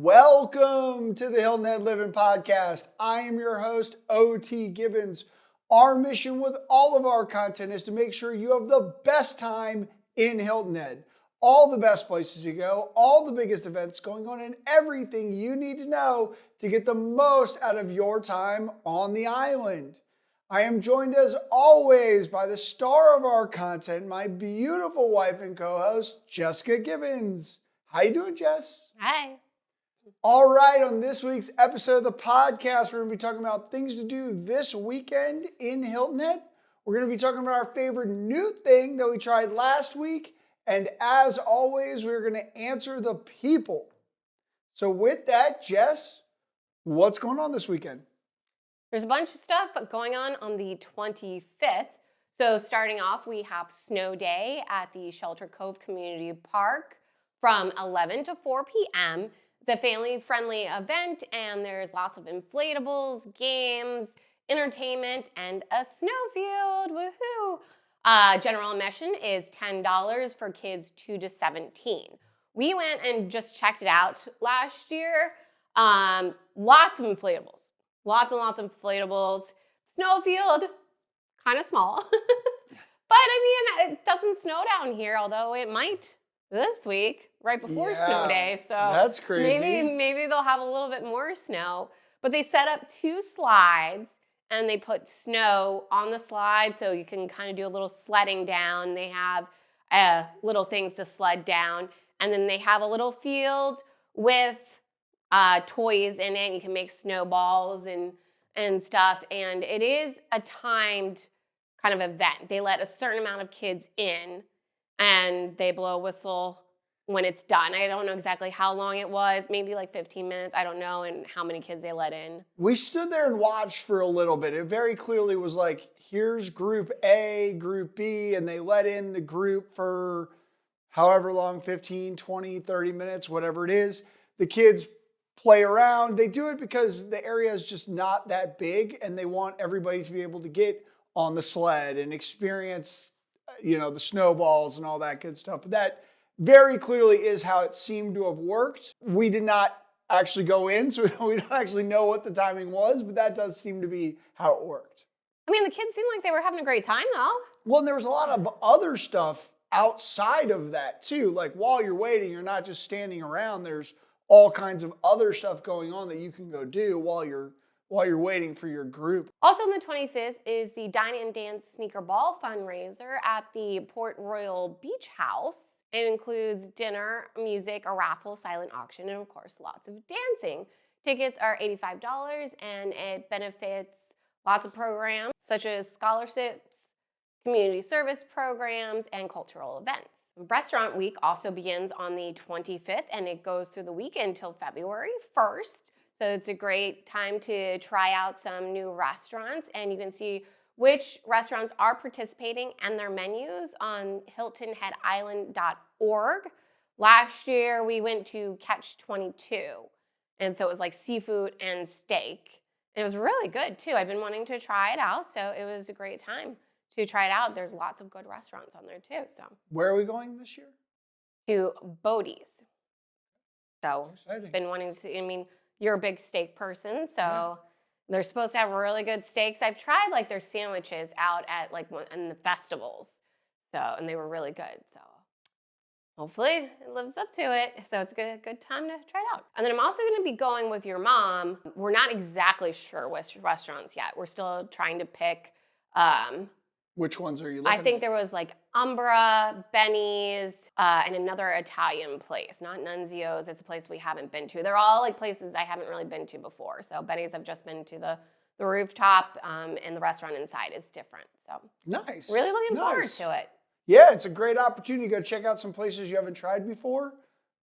Welcome to the Hilton Head Livin podcast. I am your host, O.T. Gibbons. Our mission with all of our content is to make sure you have the best time in Hilton Head. All the best places to go, all the biggest events going on, and everything you need to know to get the most out of your time on the island. I am joined as always by the star of our content, my beautiful wife and co-host, Jessica Gibbons. How you doing, Jess? Hi. All right, on this week's episode of the podcast, we're going to be talking about things to do this weekend in Hilton Head. We're going to be talking about our favorite new thing that we tried last week. And as always, we're going to answer the people. So with that, Jess, what's going on this weekend? There's a bunch of stuff going on the 25th. So starting off, we have Snow Day at the Shelter Cove Community Park from 11 to 4 p.m. It's a family-friendly event, and there's lots of inflatables, games, entertainment, and a snowfield. Woohoo! General admission is $10 for kids 2 to 17. We went and just checked it out last year. Lots of inflatables. Lots and lots of inflatables. Snowfield, kind of small. But I mean, it doesn't snow down here, although it might this week, right before Snow Day. So that's crazy. Maybe they'll have a little bit more snow. But they set up 2 slides and they put snow on the slide so you can kind of do a little sledding down. They have little things to sled down. And then they have a little field with toys in it. You can make snowballs and stuff. And it is a timed kind of event. They let a certain amount of kids in and they blow a whistle when it's done. I don't know exactly how long it was, maybe like 15 minutes, I don't know, and how many kids they let in. We stood there and watched for a little bit. It very clearly was like, here's group A, group B, and they let in the group for however long, 15, 20, 30 minutes, whatever it is. The kids play around. They do it because the area is just not that big and they want everybody to be able to get on the sled and experience, the snowballs and all that good stuff. But that very clearly is how it seemed to have worked. We did not actually go in, so we don't actually know what the timing was, but that does seem to be how it worked. I mean, the kids seemed like they were having a great time, though. Well, and there was a lot of other stuff outside of that, too. Like, while you're waiting, you're not just standing around. There's all kinds of other stuff going on that you can go do while you're waiting for your group. Also on the 25th is the Dine and Dance Sneaker Ball fundraiser at the Port Royal Beach House. It includes dinner, music, a raffle, silent auction, and of course, lots of dancing. Tickets are $85 and it benefits lots of programs such as scholarships, community service programs, and cultural events. Restaurant Week also begins on the 25th and it goes through the weekend until February 1st. So it's a great time to try out some new restaurants, and you can see which restaurants are participating and their menus on hiltonheadisland.org. Last year we went to Catch 22, and so it was like seafood and steak. And it was really good too. I've been wanting to try it out, so it was a great time to try it out. There's lots of good restaurants on there too. So where are we going this year? To Bodie's. So exciting. Been wanting to see. I mean, you're a big steak person, so they're supposed to have really good steaks. I've tried like their sandwiches out at like in the festivals, and they were really good. So hopefully it lives up to it. So it's a good time to try it out. And then I'm also going to be going with your mom. We're not exactly sure which restaurants yet. We're still trying to pick. Which ones are you looking I think there was like Umbra, Benny's, and another Italian place, not Nunzio's. It's a place we haven't been to. They're all like places I haven't really been to before. So Benny's I've just been to the rooftop, and the restaurant inside is different. So nice. Really looking forward to it. Yeah, it's a great opportunity to go check out some places you haven't tried before.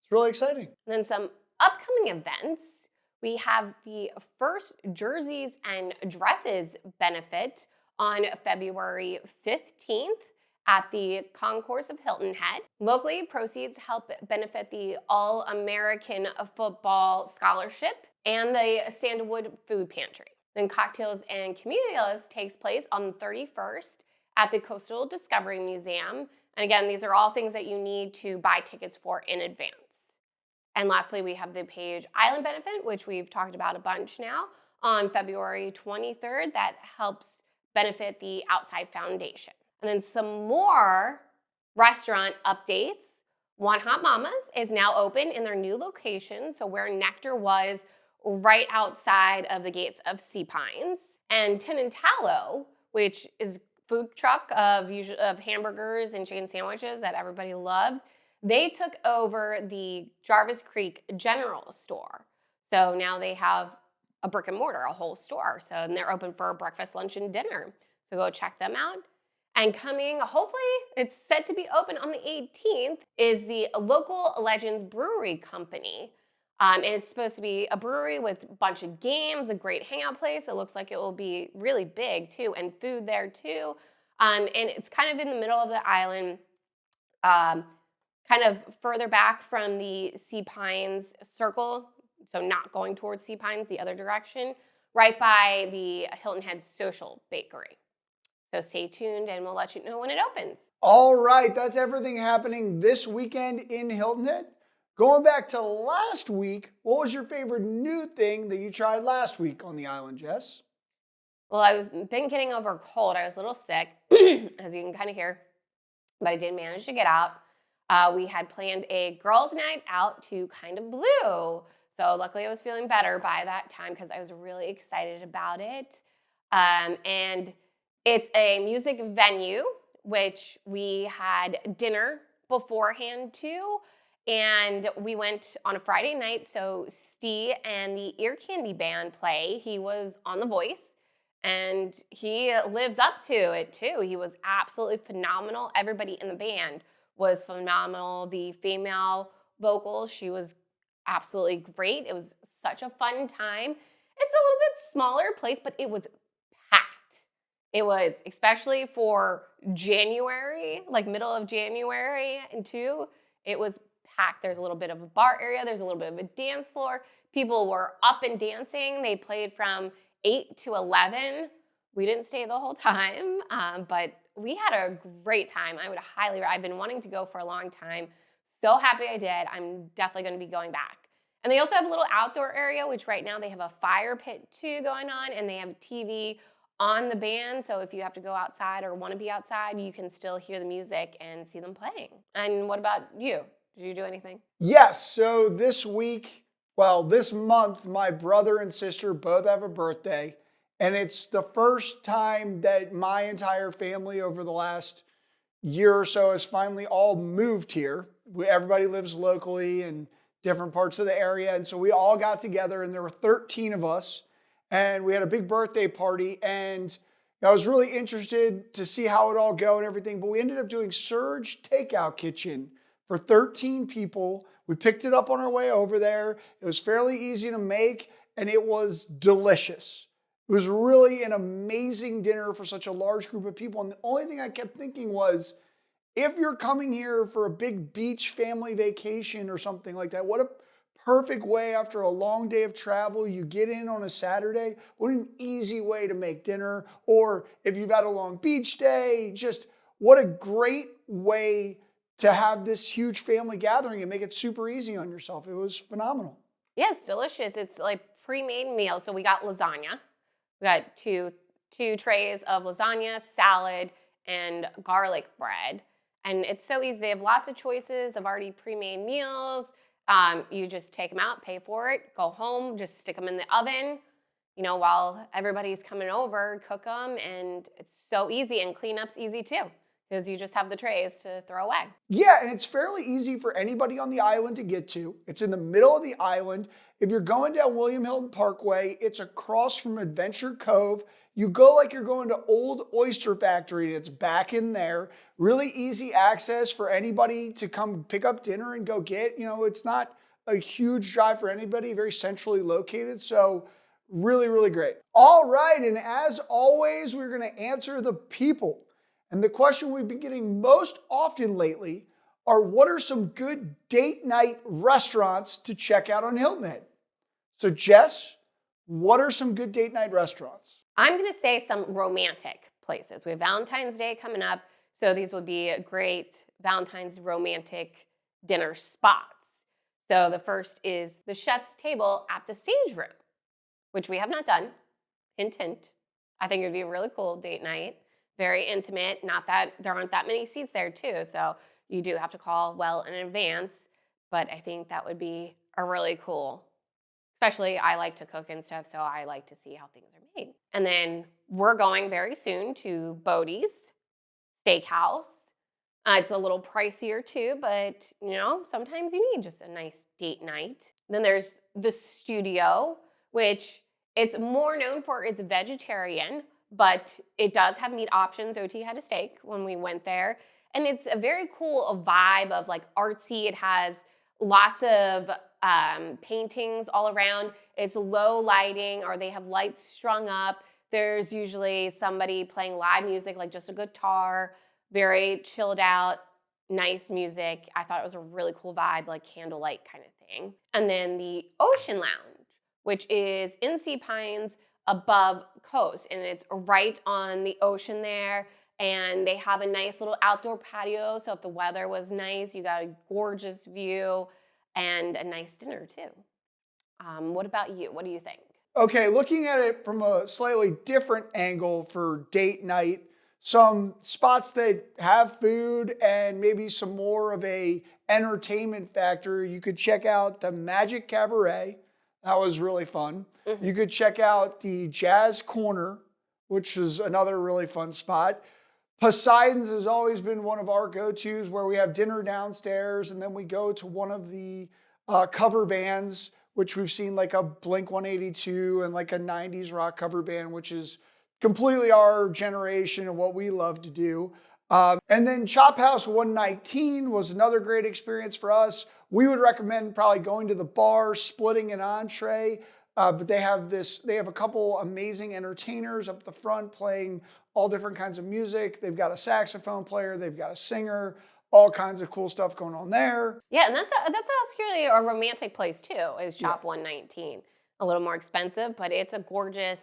It's really exciting. And then some upcoming events. We have the first jerseys and dresses benefit on February 15th at the Concourse of Hilton Head. Locally, proceeds help benefit the All-American Football Scholarship and the Sandalwood Food Pantry. Then Cocktails and Camellias takes place on the 31st at the Coastal Discovery Museum. And again, these are all things that you need to buy tickets for in advance. And lastly, we have the Page Island benefit, which we've talked about a bunch now, on February 23rd that helps benefit the Outside Foundation. And then some more restaurant updates. One Hot Mama's is now open in their new location, so where Nectar was right outside of the gates of Sea Pines. And Tin and Tallow, which is food truck of hamburgers and chicken sandwiches that everybody loves, they took over the Jarvis Creek General Store. So now they have a brick and mortar, a whole store. So and they're open for breakfast, lunch, and dinner. So go check them out. And coming, hopefully, it's set to be open on the 18th, is the Local Legends Brewery Company. And it's supposed to be a brewery with a bunch of games, a great hangout place. It looks like it will be really big, too, and food there, too. And it's kind of in the middle of the island, kind of further back from the Sea Pines Circle, so not going towards Sea Pines, the other direction, right by the Hilton Head Social Bakery. So stay tuned and we'll let you know when it opens. All right, that's everything happening this weekend in Hilton Head. Going back to last week, what was your favorite new thing that you tried last week on the island, Jess? Well, been getting over a cold. I was a little sick, as you can kind of hear, but I did manage to get out. We had planned a girls' night out to Kind of Blue. So luckily I was feeling better by that time because I was really excited about it. And it's a music venue, which we had dinner beforehand too. And we went on a Friday night. So Steve and the Ear Candy Band play. He was on The Voice. And he lives up to it too. He was absolutely phenomenal. Everybody in the band was phenomenal. The female vocals, she was absolutely great. It was such a fun time. It's a little bit smaller place, but it was packed. It was, especially for January, like middle of January and two, it was packed. There's a little bit of a bar area. There's a little bit of a dance floor. People were up and dancing. They played from 8 to 11. We didn't stay the whole time, but we had a great time. I've been wanting to go for a long time. So happy I did. I'm definitely going to be going back. And they also have a little outdoor area, which right now they have a fire pit too going on, and they have TV on the band. So if you have to go outside or want to be outside, you can still hear the music and see them playing. And what about you? Did you do anything? Yes, so this month, my brother and sister both have a birthday. And it's the first time that my entire family over the last year or so has finally all moved here. Everybody lives locally in different parts of the area. And so we all got together and there were 13 of us and we had a big birthday party. And I was really interested to see how it all go and everything. But we ended up doing Surge Takeout Kitchen for 13 people. We picked it up on our way over there. It was fairly easy to make and it was delicious. It was really an amazing dinner for such a large group of people. And the only thing I kept thinking was, if you're coming here for a big beach family vacation or something like that, what a perfect way after a long day of travel, you get in on a Saturday. What an easy way to make dinner. Or if you've had a long beach day, just what a great way to have this huge family gathering and make it super easy on yourself. It was phenomenal. Yeah, it's delicious. It's like pre-made meal. So we got lasagna. We got two trays of lasagna, salad, and garlic bread. And it's so easy. They have lots of choices of already pre-made meals. You just take them out, pay for it, go home, just stick them in the oven, while everybody's coming over, cook them. And it's so easy, and cleanup's easy too, because you just have the trays to throw away. Yeah, and it's fairly easy for anybody on the island to get to. It's in the middle of the island. If you're going down William Hilton Parkway, it's across from Adventure Cove. You go like you're going to Old Oyster Factory, and it's back in there. Really easy access for anybody to come pick up dinner and go get. It's not a huge drive for anybody, very centrally located. So really, really great. All right, and as always, we're going to answer the people. And the question we've been getting most often lately are, what are some good date night restaurants to check out on Hilton Head? So Jess, what are some good date night restaurants? I'm going to say some romantic places. We have Valentine's Day coming up, so these would be great Valentine's romantic dinner spots. So the first is the chef's table at the Sage Room, which we have not done. Hint, hint. I think it would be a really cool date night. Very intimate. Not that there aren't that many seats there, too. So you do have to call well in advance. But I think that would be a really cool, especially I like to cook and stuff. So I like to see how things are made. And then we're going very soon to Bodie's Steakhouse. It's a little pricier too, but sometimes you need just a nice date night. Then there's the Studio, which it's more known for its vegetarian, but it does have meat options. OT had a steak when we went there. And it's a very cool vibe of like artsy. It has lots of paintings all around. It's low lighting, or they have lights strung up. There's usually somebody playing live music, like just a guitar, very chilled out, nice music. I thought it was a really cool vibe, like candlelight kind of thing. And then the Ocean Lounge, which is in Sea Pines above coast, and it's right on the ocean there. And they have a nice little outdoor patio, so if the weather was nice, you got a gorgeous view and a nice dinner too. What about you? What do you think? Okay, looking at it from a slightly different angle for date night, some spots that have food and maybe some more of a entertainment factor. You could check out the Magic Cabaret. That was really fun. Mhm. You could check out the Jazz Corner, which is another really fun spot. Poseidon's has always been one of our go-tos, where we have dinner downstairs and then we go to one of the cover bands, which we've seen, like a Blink-182 and like a 90s rock cover band, which is completely our generation and what we love to do. And then Chop House 119 was another great experience for us. We would recommend probably going to the bar, splitting an entree, but they have a couple amazing entertainers up the front playing all different kinds of music. They've got a saxophone player, they've got a singer, all kinds of cool stuff going on there. Yeah, and that's actually a romantic place too. Is Yeah. Shop 119 a little more expensive, but it's a gorgeous,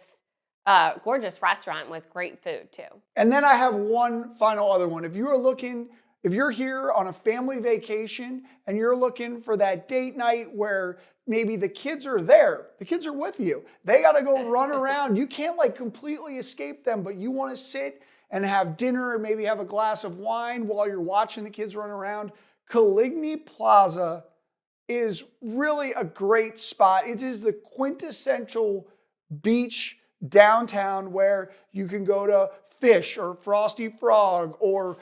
gorgeous restaurant with great food too. And then I have one final other one. If you're here on a family vacation and you're looking for that date night where maybe the kids are there, the kids are with you, they got to go run around. You can't like completely escape them, but you want to sit and have dinner or maybe have a glass of wine while you're watching the kids run around. Caligny Plaza is really a great spot. It is the quintessential beach downtown where you can go to Fish or Frosty Frog or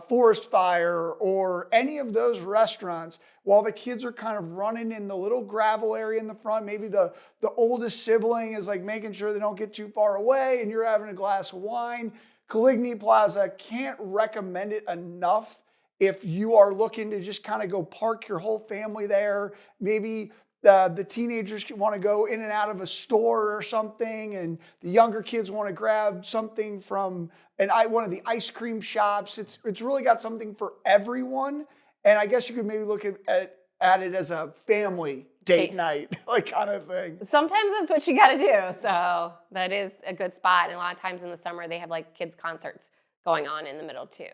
Forest Fire or any of those restaurants while the kids are kind of running in the little gravel area in the front. Maybe the oldest sibling is like making sure they don't get too far away and you're having a glass of wine. Caligny Plaza, can't recommend it enough. If you are looking to just kind of go park your whole family there, maybe the teenagers want to go in and out of a store or something, and the younger kids want to grab something from one of the ice cream shops. It's really got something for everyone, and I guess you could maybe look at it as a family date night, like kind of thing. Sometimes that's what you got to do. So that is a good spot. And a lot of times in the summer, they have like kids concerts going on in the middle too.